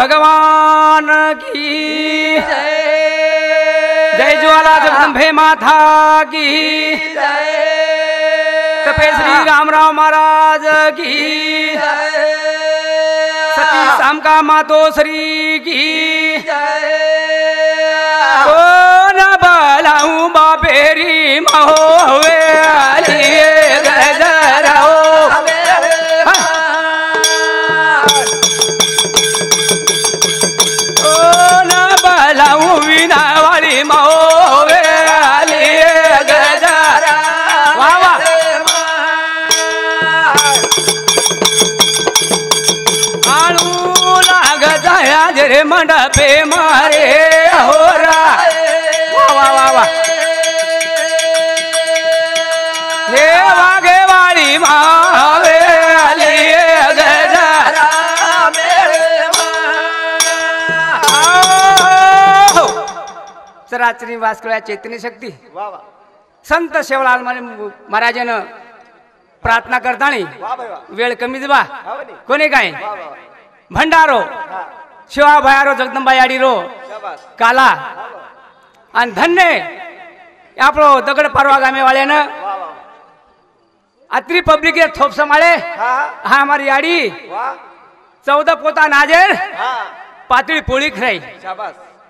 भगवान की जय ज्वाला जगदंबे माता की तपे श्री रामराव महाराज की सती शामका मातोश्री की कौन बलाऊं बापेरी महोवे अलिए गजराओ कौन बलाऊं बिना वाली महोवे अलिए गजरा वाह वाह आलू लाग जाया जरे मंडपे मारे होरा वाह वाह वाह हे वागे वाली मावे अलिए गजरा सराचरी वासकुळ्या चैतन्य शक्ती संत शेवलाल महाराजानं प्रार्थना करताना वेळ कमी दिवा कोणी काय भंडारो शिवा भयारो जगदंबा याडी रो काला आणि धन्य आपलो दगड पारवा गामे वाल्यानं अत्री पब्लिक थोप समाळे हा हमारी याडी 14 पोता नाजेर पातळी पोळी खराई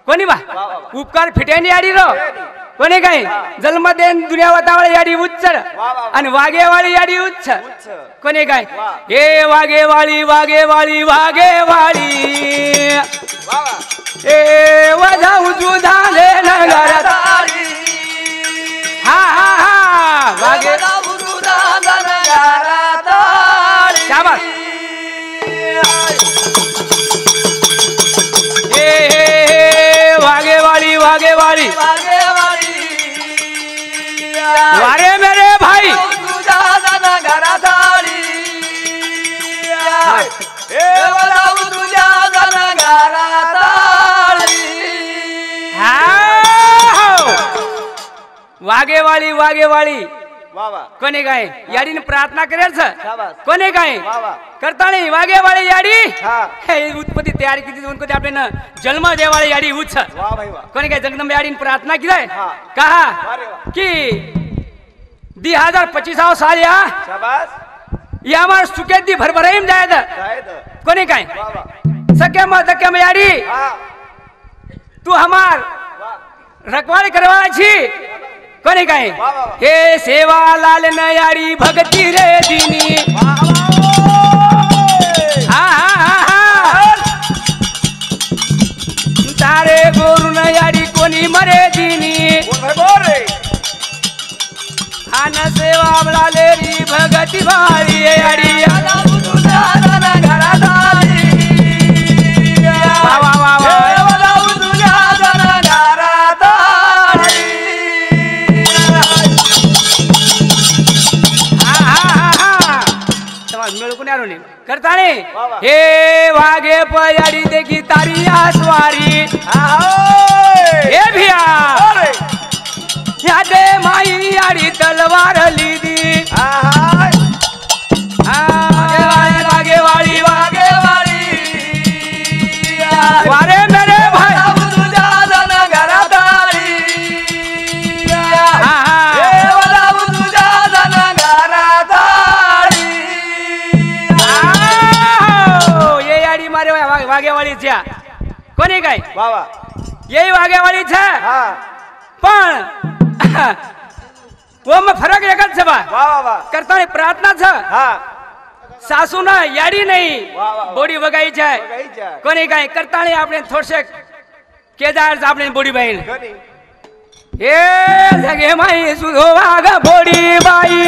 कोणी बा उपकार फिटेनी याडी रो कोणी काय जन्म देन दुनिया वातावळ याडी उच्च आणि वागेवाळी याडी उच्च कोणी काय हे वागेवाळी वागेवाळी वागेवाळी ए वजाऊ जुधाले नगरात हा हा हा वागे शाबास ए वागेवाळी वागेवाळी वारे मेरे भाई वागेवाळी वागेवाळी कोणी काय याडीने प्रार्थना करेल कोणी काय करता नाही वागेवाळी याडी उत्पत्ती तयारी किती कोणती आपल्यानं जन्म देवाळी याडी उच्च कोणी काय जगदंबा याडीने प्रार्थना केलाय कहा की 2025 साल या हमार सुकेती भरभराईम जायद कोणी काय सके मके में याडी तू हमार रखवाली करवाची कोणी काय हे सेवा लाल नयारी भक्ती रे दिनी हा तारे गोरु नयारी कोणी मरे दिनी आन सेवा लाले री भगती वाली याडी करता नहीं हे वागे पयाड़ी देखी तारी आसवारी हे भिया यादे माई याड़ी तलवार लीदी वागे वाली वागे वाली वारे मेरे भाई वागेवाळीच्या कोणी काय यही वागेवाळीच्या पण वो में फरक एकच छे बा करता प्रार्थना छ सासू ना याडी नाही बोडी वगाई जाय कोणी काय करता आपले थोडसे केदार आपले बोडी बाई हे जगे माई सुधो वाग बोडी बाई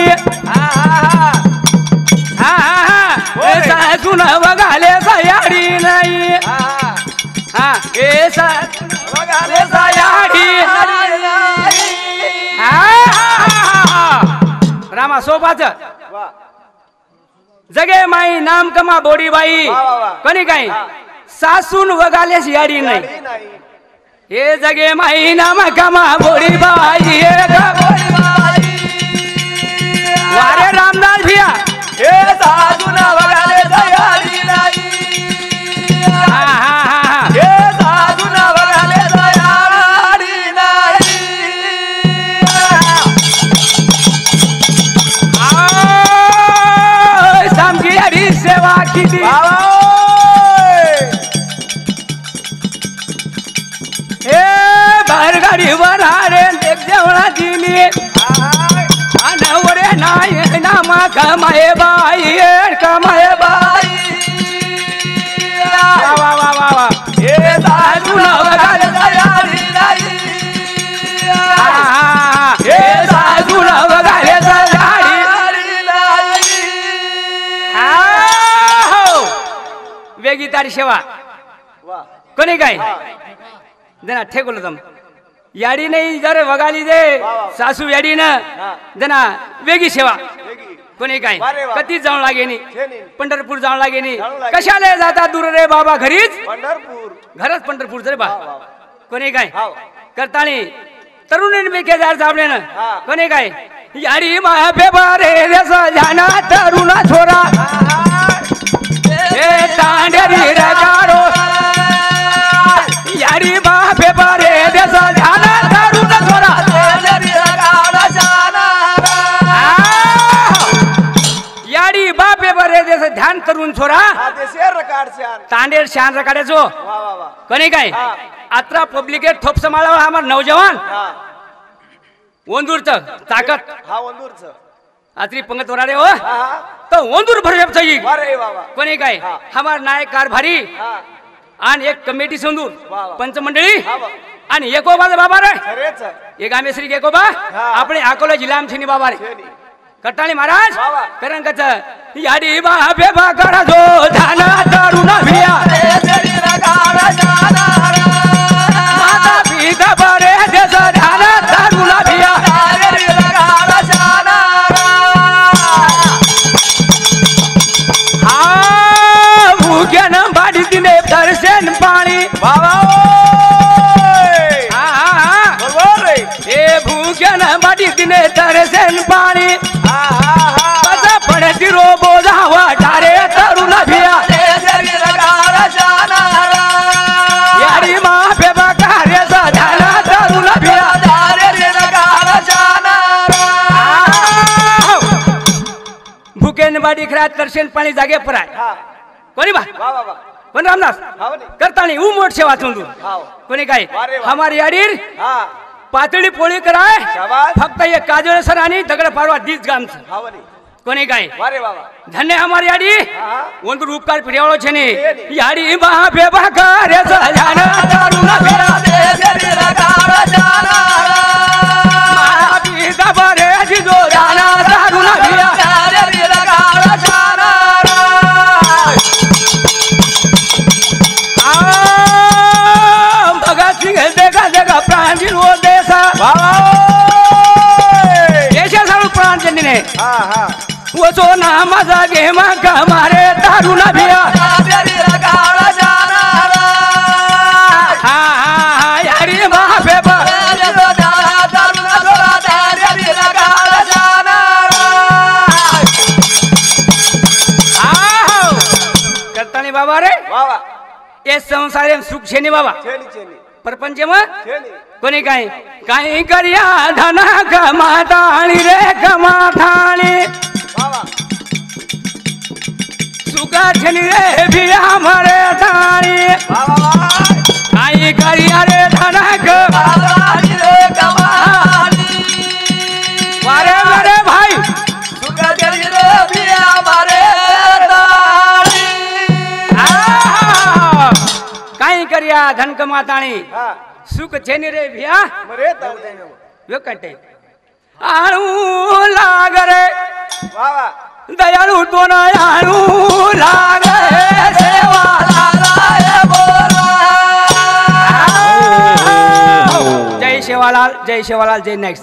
सासू न वगाले याडी नाही रामा सोपाच जगे माई नाम कमा बोडी बाई कोणी काय सासून वगालेस याडी नाही हे जगे माई नाम कमा बोडी बाई वारे रामदास भिया हे सासून वगाले याडी नाही दी हे बाहेर गाडी वर रे देख जेवणा दिली अनवरे नाही नामा कमाये बाई कमाये बाई वा वा वा वा हे सासू नवगाले तयारी नाही हे सासू नवगाले तयारी नाही वेगी तारी सेवा कोणी काय जना ठेकोल तम याडी नाही जर वगाली दे सासू याडी ना जना वेगी सेवा कोणी काय कधी जाऊन लागे नी पंढरपूर जाऊन लागे नी कशाला जाता दूर रे बाबा घरीच पंढरपूर घरच पंढरपूर रे बा कोणी काय करतानी तरुणीन बेके जार साबले ना कोणी काय याडी माफे बारे रस जाना तरुणा छोरा ए तांडेरी रगारो याडी माफे बारे रस जाना तरुणा छोरा तांडेरी रगारो जाना याडी बापे बारे रस ध्यान तरुण छोरा तांडेर शान रकाड्याचो कोणी काय अत्रा पब्लिकेट थोप समाळा हमार नौजवान ओंदूरच ताकत हा ओंदूरच आत्री पंगत वराडे हो तो ओंदूर भरवेप चाहिए कोणी काय हमार नायक कारभारी आणि एक कमिटी संदूर पंच मंडळी आणि एकोबा बाबा रे एक आमेश्री एकोबा आपले अकोला जिल्हा आमची बाबा रे कटाळी महाराज करंकच याडी बापे बाकडा जो जाना तरुण भिया माता पिता बरे देश जाना तरुण भिया भूख्यान बाडी दिले दर्शन पाणी हे भूख्यान बाडी दिले दर्शन पाणी पडती रो बोधा वाटारे तरुण भिया यारी माफे बकारे झाला तरुण भिया भूकेन बाडी खरा दर्शन पाणी जागे पराय कोणी बा कोण रामदास करतानी ऊ मोठ सेवा चंदू कोणी काय हमारी याडीर पातळी पोळी कराय फक्त एक काजळ सर आणि दगड पारवा दीस गामच कोणी काय धन्य हमारी याडी ओंदूर उपकार पिढ्यावळो छे ने याडी बापे बाकारे झाला तरुण भिया माता बरे जिजो जाना तरुण भिया भगत सिंह देखा देखा प्राण दिल वो देसा देशा सारू प्राण जन्ने वो सो नाम जागे मा कमारे तरुण भिया यारी बापे करतानी बाबा रे ये संसार सुख छे बाबा परपंच में कोणी काय काही करिया धना कमाताणी रे कमाताणी सुख छनी रे भिया मरे ताणी काही करिया रे धना कमाताणी रे कमाताणी वारे वारे भाई सुख छनी रे भिया मरे ताणी काही करिया धन कमाताणी सुख छेनी रे भिया मरे ताणी कटे आणू लाग रे दयाळू तो ना आणू लाग सेवा जय शेवालाल जय शेवालाल जय नाईक।